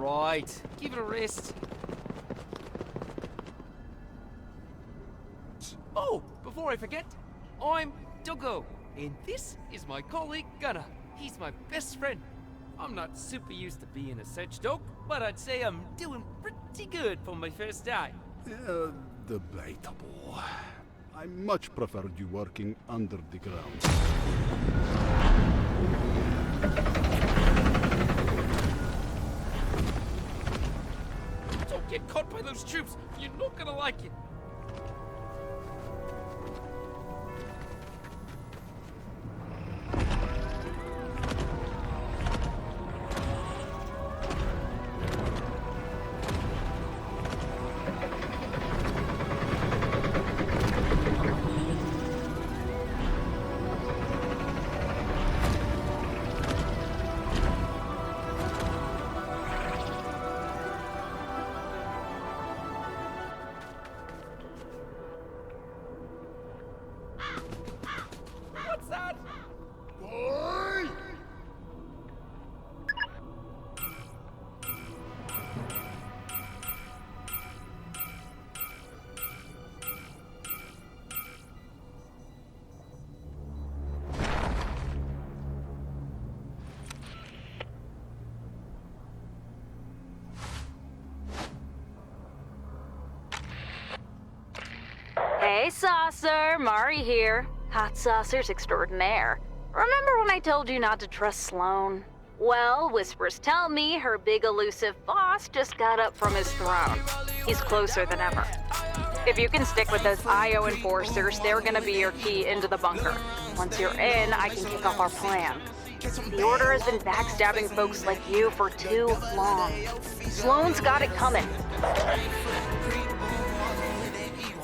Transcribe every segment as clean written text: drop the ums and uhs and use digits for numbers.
right. Give it a rest. Oh, before I forget, I'm Duggo, and this is my colleague Gunner. He's my best friend. I'm not super used to being a search dog, but I'd say I'm doing pretty good for my first day. Debatable. I much preferred you working under the ground. Don't get caught by those troops. You're not gonna like it. What's that? Boy! Hey, Saucer, Mari here. Hot Saucers extraordinaire. Remember when I told you not to trust Sloane? Well, whispers tell me her big elusive boss just got up from his throne. He's closer than ever. If you can stick with those IO enforcers, they're gonna be your key into the bunker. Once you're in, I can kick off our plan. The Order has been backstabbing folks like you for too long. Sloane's got it coming.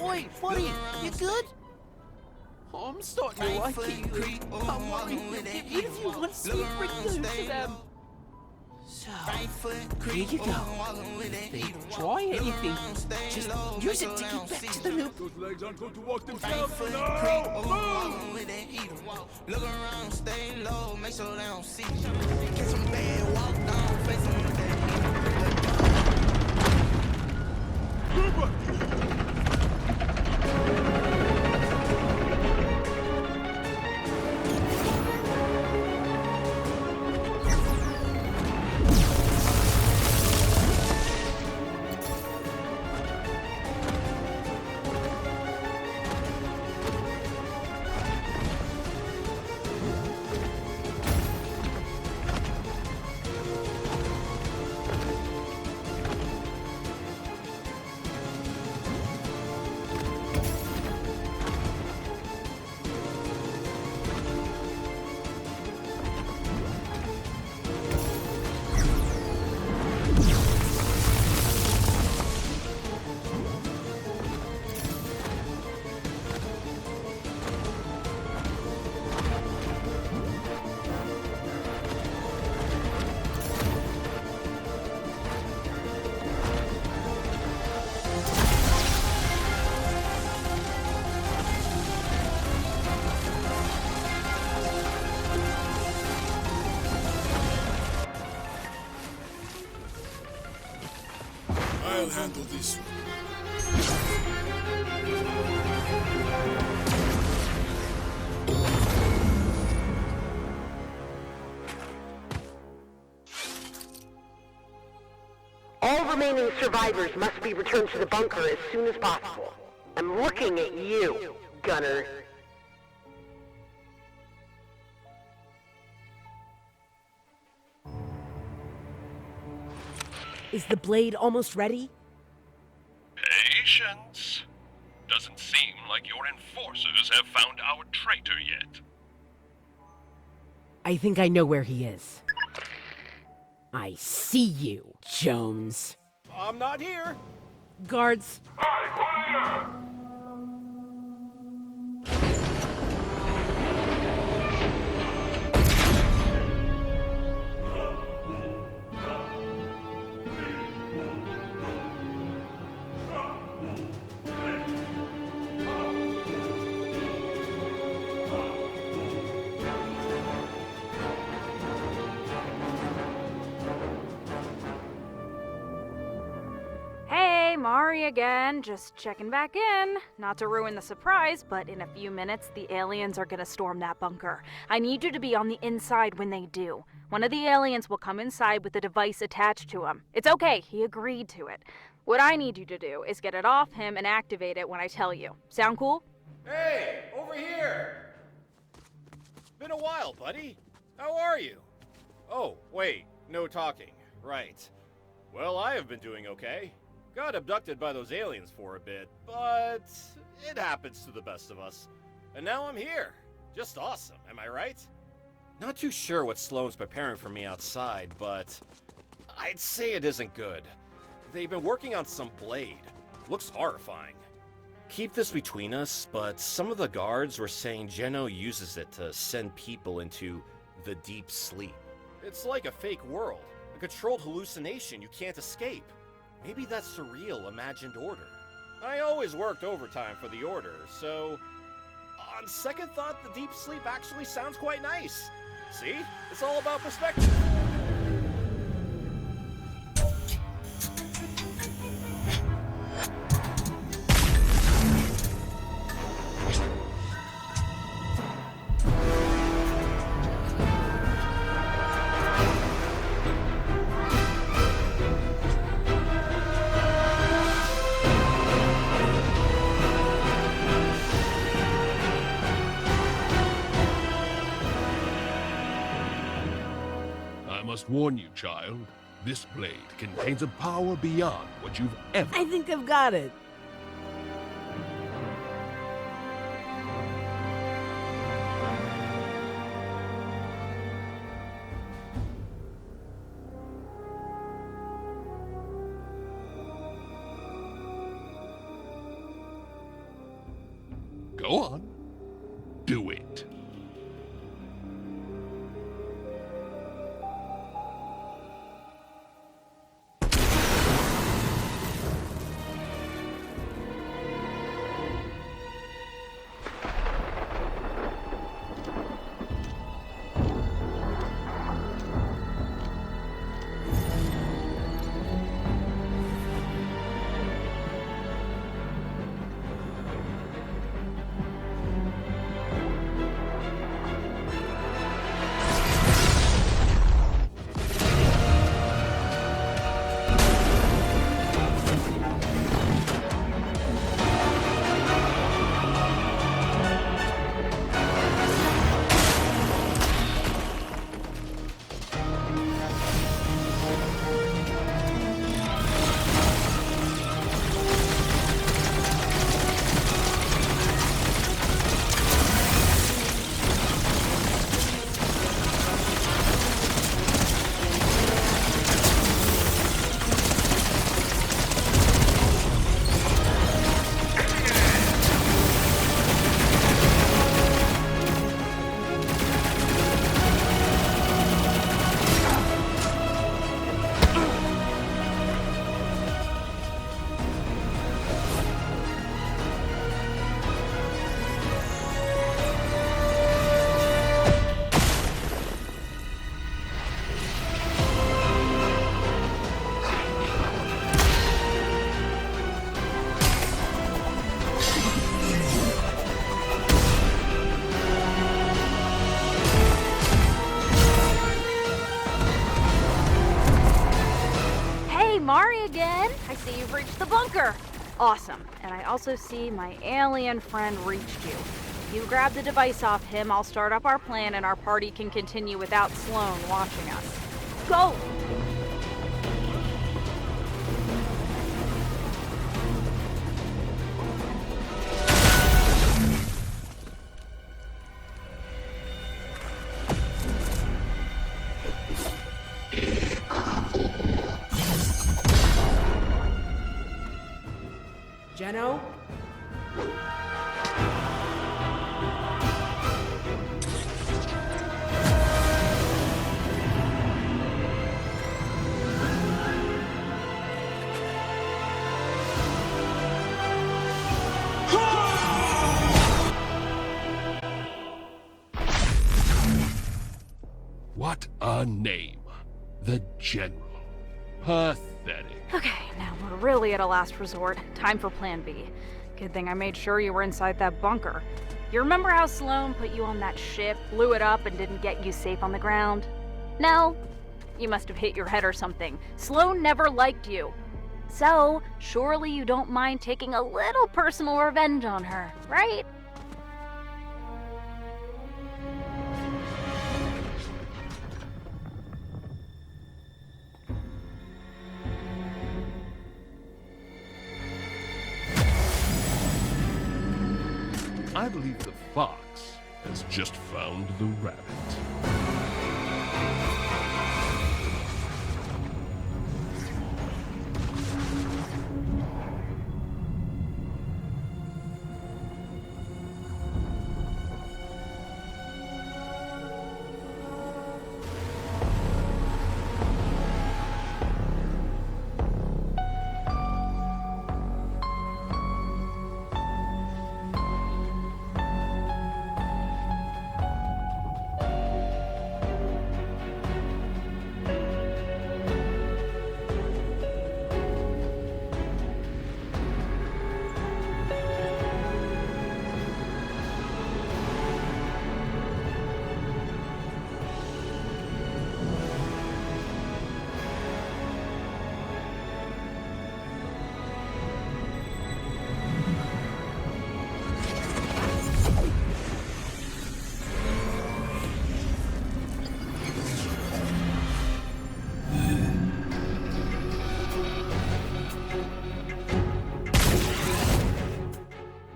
Oi, buddy, you good? I'm starting to like it. Come on, if you want to bring those to them. So, here you go. If they try anything, just use it to get back to the loop. Those legs aren't going to walk themselves. No! Look around, stay low, make sure they don't see you. Catch them bad, walk down, face them I'll handle this one. All remaining survivors must be returned to the bunker as soon as possible. I'm looking at you, Gunner. Is the blade almost ready? Patience. Doesn't seem like your enforcers have found our traitor yet. I think I know where he is. I see you, Jones. I'm not here. Guards. Mari again, just checking back in. Not to ruin the surprise, but in a few minutes, the aliens are gonna storm that bunker. I need you to be on the inside when they do. One of the aliens will come inside with a device attached to him. It's okay, he agreed to it. What I need you to do is get it off him and activate it when I tell you. Sound cool? Hey, over here! Been a while, buddy. How are you? Oh, wait, no talking. Right. Well, I have been doing okay. Got abducted by those aliens for a bit, but it happens to the best of us. And now I'm here. Just awesome, am I right? Not too sure what Sloane's preparing for me outside, but I'd say it isn't good. They've been working on some blade. Looks horrifying. Keep this between us, but some of the guards were saying Geno uses it to send people into the deep sleep. It's like a fake world, a controlled hallucination you can't escape. Maybe that's the real imagined order. I always worked overtime for the order, so on second thought, the deep sleep actually sounds quite nice. See? It's all about perspective. I must warn you, child. This blade contains a power beyond what you've ever... I think I've got it. Go on. Do it. Mari again. I see you've reached the bunker. Awesome. And I also see my alien friend reached you. You grab the device off him, I'll start up our plan, and our party can continue without Sloane watching us. Go! Geno? What a name. The General. Pathetic. pathetic. Okay, now we're really at a last resort. Time for plan B. Good thing I made sure you were inside that bunker. You remember how Sloane put you on that ship, blew it up, and didn't get you safe on the ground? No? You must have hit your head or something. Sloane never liked you. So, surely you don't mind taking a little personal revenge on her, right? I believe the fox has just found the rabbit.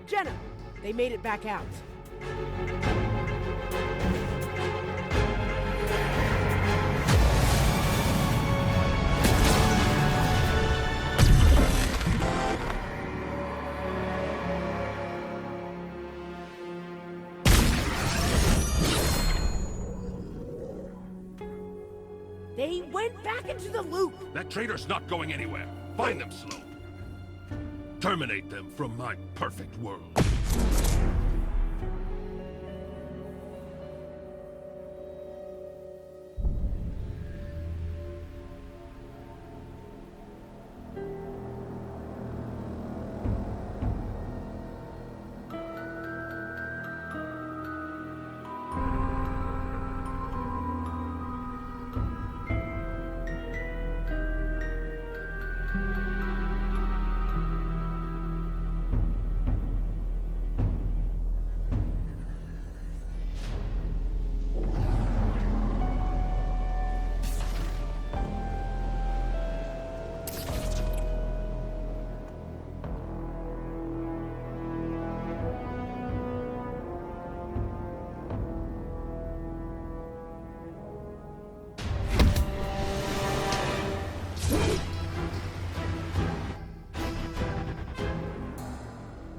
Jenna, they made it back out. They went back into the loop. That traitor's not going anywhere. Find them, Sloane. Terminate them from my perfect world.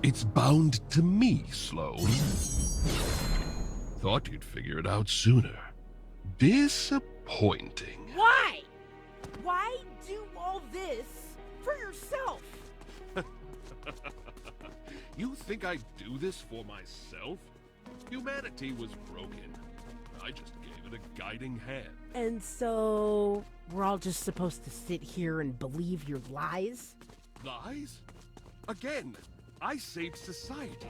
It's bound to me, Sloane. Thought you'd figure it out sooner. Disappointing. Why? Why do all this for yourself? You think I do this for myself? Humanity was broken. I just gave it a guiding hand. And so, we're all just supposed to sit here and believe your lies? Lies? Again, I saved society.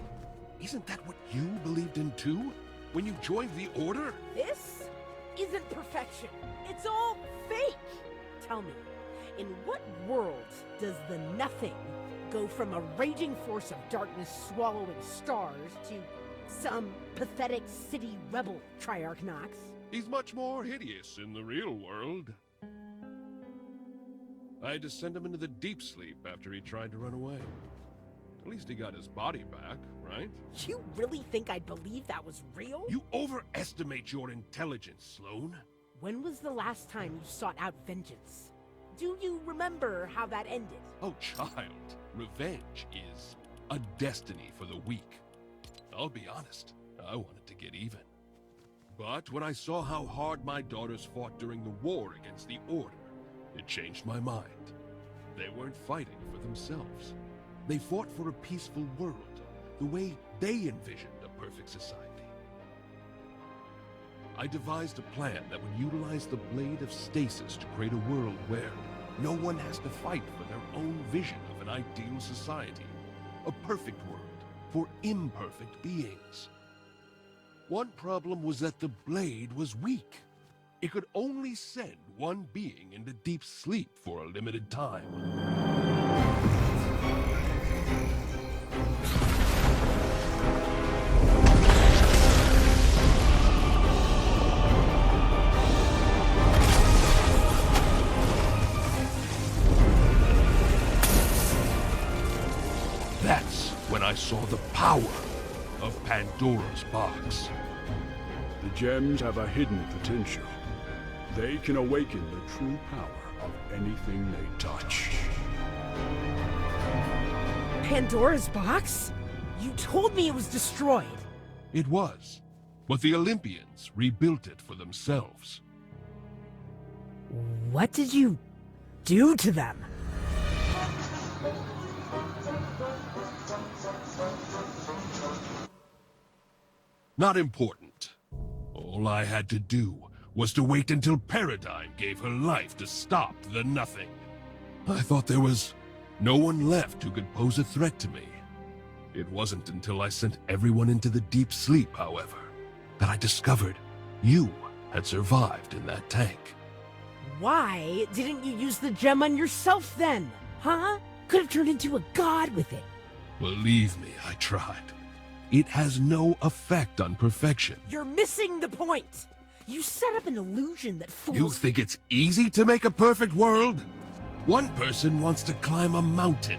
Isn't that what you believed in too? When you joined the Order? This isn't perfection. It's all fake. Tell me, in what world does the nothing go from a raging force of darkness swallowing stars to some pathetic city rebel, Triarch Nox? He's much more hideous in the real world. I had to send him into the deep sleep after he tried to run away. At least he got his body back, right? You really think I'd believe that was real? You overestimate your intelligence, Sloane. When was the last time you sought out vengeance? Do you remember how that ended? Oh, child, revenge is a destiny for the weak. I'll be honest, I wanted to get even. But when I saw how hard my daughters fought during the war against the Order, it changed my mind. They weren't fighting for themselves. They fought for a peaceful world, the way they envisioned a perfect society. I devised a plan that would utilize the Blade of Stasis to create a world where no one has to fight for their own vision of an ideal society. A perfect world for imperfect beings. One problem was that the blade was weak. It could only send one being into deep sleep for a limited time. That's when I saw the power of Pandora's box. The gems have a hidden potential. They can awaken the true power of anything they touch. Pandora's box? You told me it was destroyed. It was, but the Olympians rebuilt it for themselves. What did you do to them? Not important. All I had to do was to wait until Paradigm gave her life to stop the Nothing. I thought there was no one left who could pose a threat to me. It wasn't until I sent everyone into the deep sleep, however, that I discovered you had survived in that tank. Why didn't you use the gem on yourself then? Huh? Could have turned into a god with it. Believe me, I tried. It has no effect on perfection. You're missing the point. You set up an illusion that fools... You think it's easy to make a perfect world? One person wants to climb a mountain.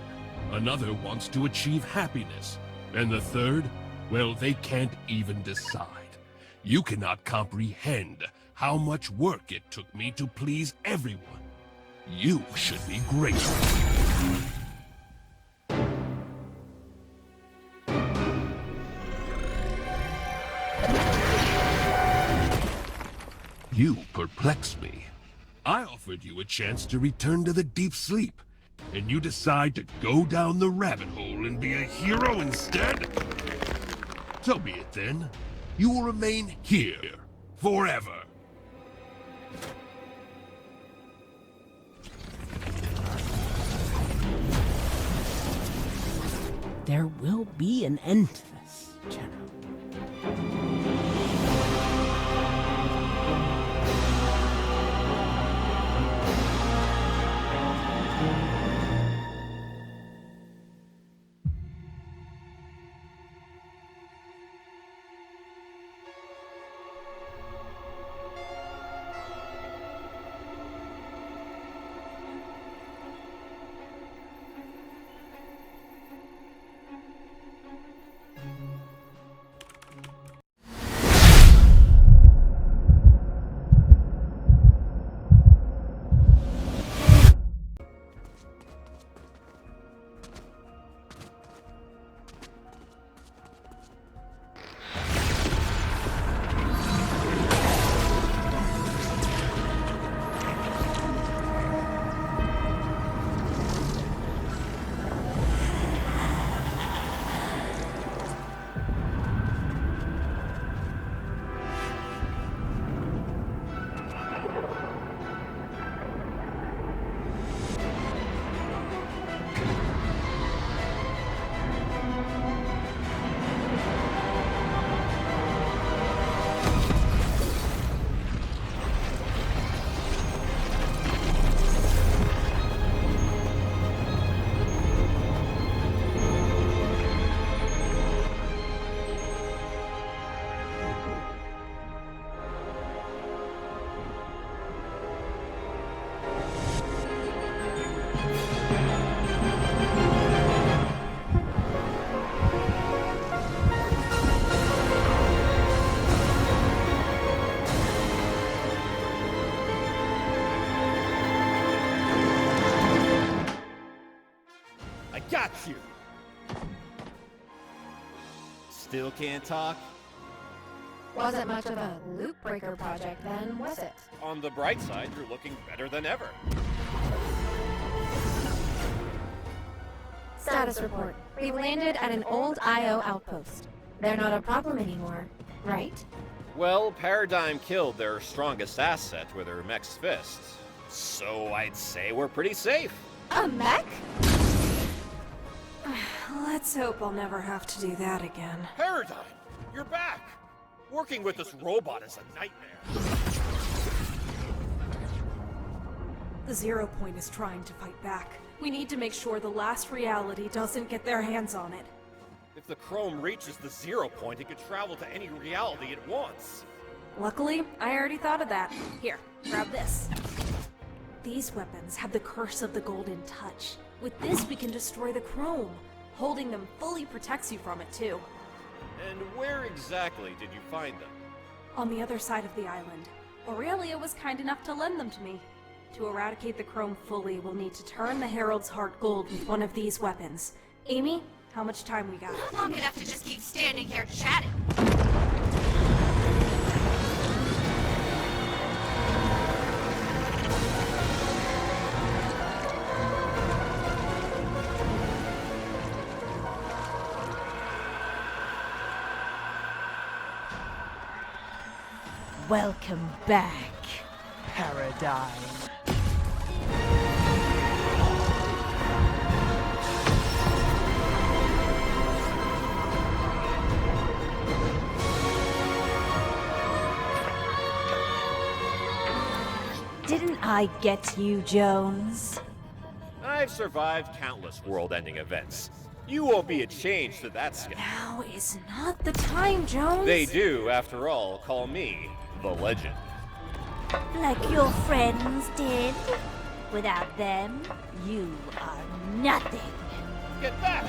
Another wants to achieve happiness. And the third, well, they can't even decide. You cannot comprehend how much work it took me to please everyone. You should be grateful. You perplex me. I offered you a chance to return to the deep sleep, and you decide to go down the rabbit hole and be a hero instead? So be it then. You will remain here forever. There will be an end to this, Jenna. Got you! Still can't talk? Wasn't much of a loop breaker project then, was it? On the bright side, you're looking better than ever. Status report. We've landed at an old IO outpost. They're not a problem anymore, right? Well, Paradigm killed their strongest asset with her mech's fist. So I'd say we're pretty safe. A mech? Let's hope I'll never have to do that again. Paradigm, you're back. Working with this robot is a nightmare. The Zero Point is trying to fight back. We need to make sure the last reality doesn't get their hands on it. If the Chrome reaches the 0 point, it could travel to any reality it wants. Luckily, I already thought of that. Here, grab this. These weapons have the curse of the Golden Touch. With this, we can destroy the Chrome. Holding them fully protects you from it, too. And where exactly did you find them? On the other side of the island. Aurelia was kind enough to lend them to me. To eradicate the Chrome fully, we'll need to turn the Herald's Heart gold with one of these weapons. Amy, how much time we got? Long enough to just keep standing here chatting. Welcome back, Paradigm. Didn't I get you, Jones? I've survived countless world-ending events. You won't be a change to that scale. Now is not the time, Jones. They do, after all, call me the Legend. Like your friends did. Without them, you are nothing. Get back!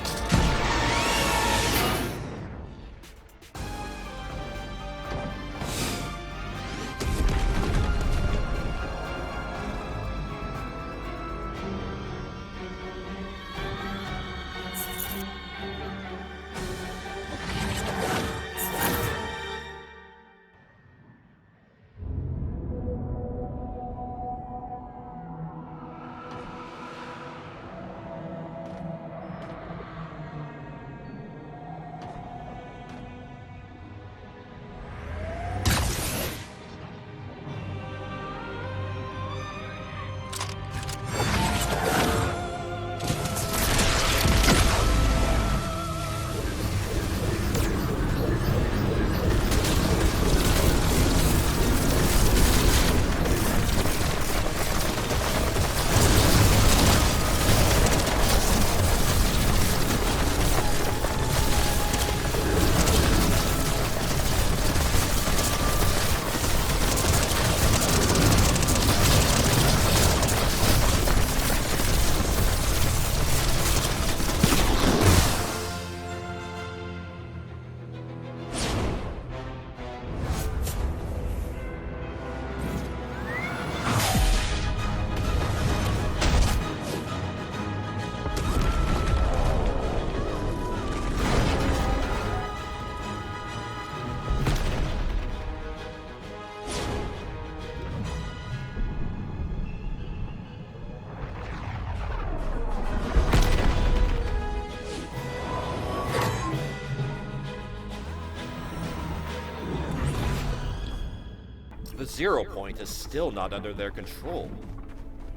The 0 point is still not under their control.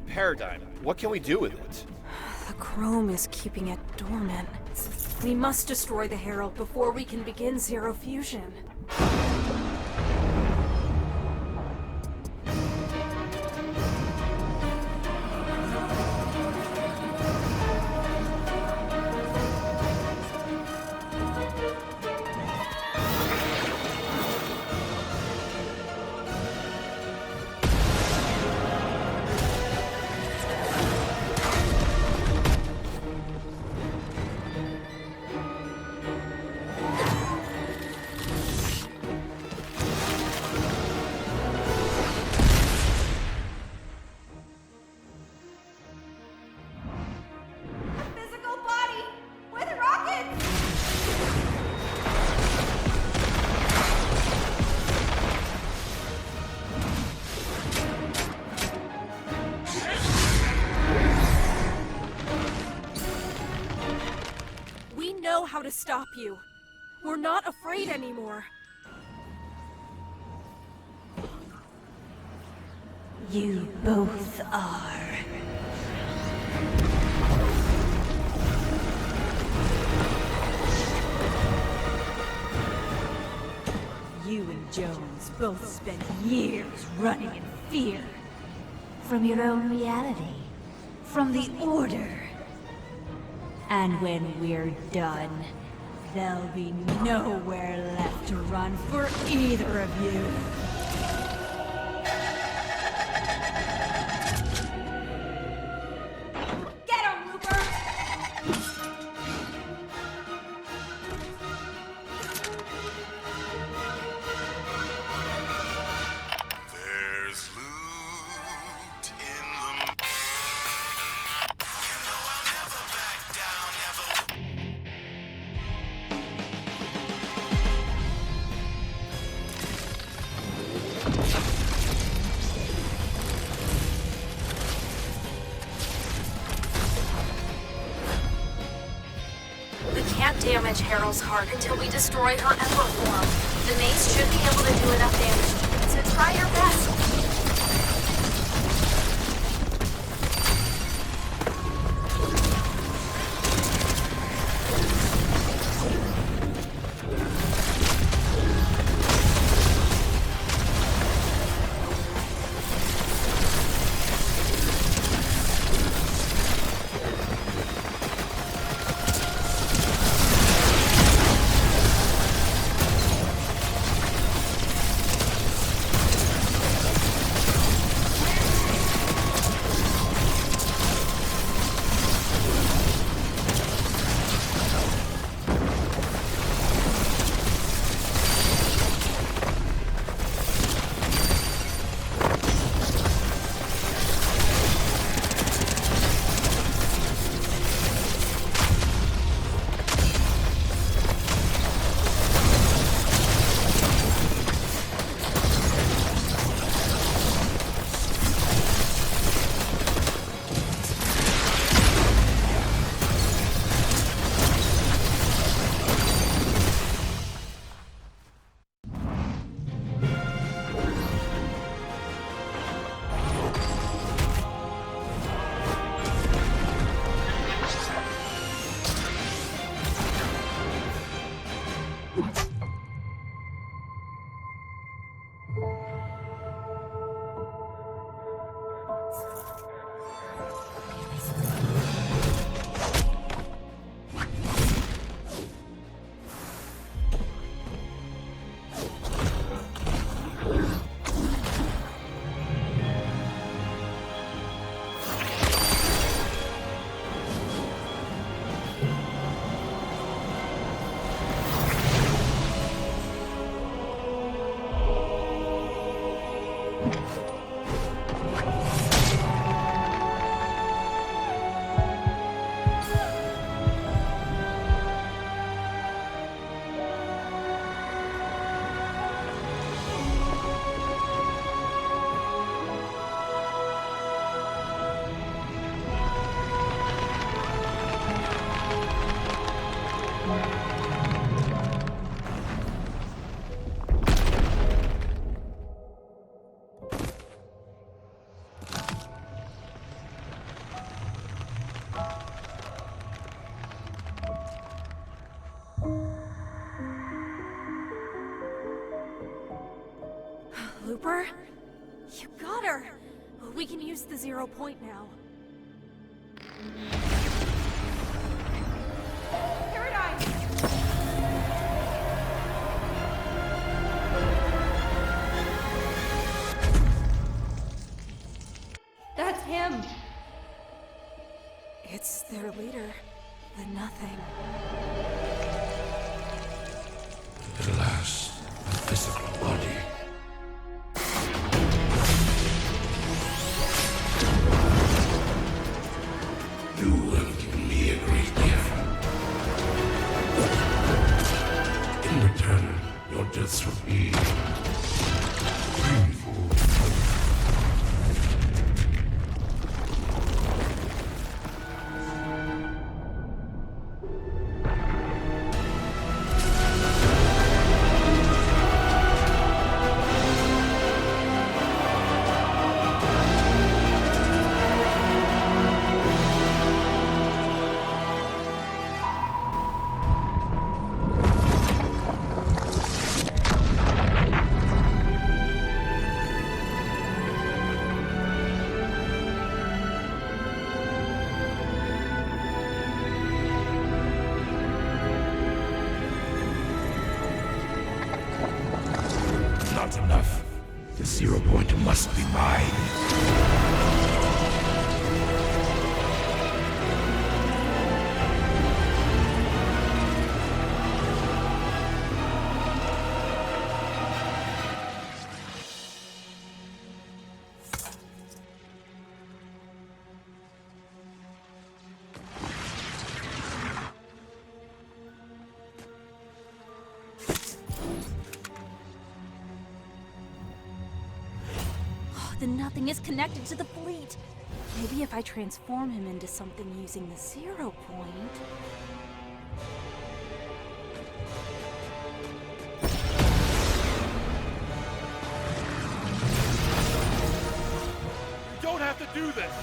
Paradigm, what can we do with it? The Chrome is keeping it dormant. We must destroy the Herald before we can begin Zero Fusion. How to stop you. We're not afraid anymore. You both are. You and Jones both spent years running in fear. From your own reality. From the Order. And when we're done, there'll be nowhere left to run for either of you. Get him, Looper! There's loot in the... We can't damage Harrow's heart until we destroy her Ember form. The mace should be able to do enough damage, so try your best. Looper? You got her! We can use the 0 point now. Paradise! That's him! It's their leader, the Nothing. At last, a physical body. You have given me a great gift. In return, your deaths will be painful. not enough. The 0 point must be mine. Then nothing is connected to the fleet. Maybe if I transform him into something using the 0 point... You don't have to do this!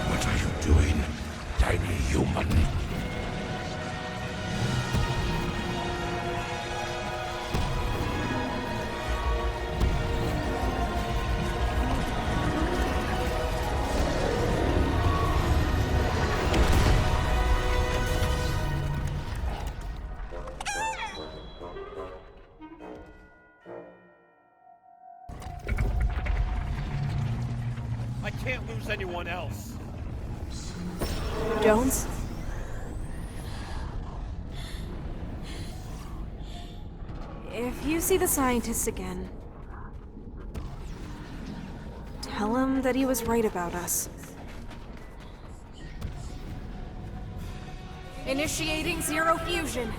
What are you doing, tiny human? I can't lose anyone else. Jones? If you see the scientist again, tell him that he was right about us. Initiating 0 fusion.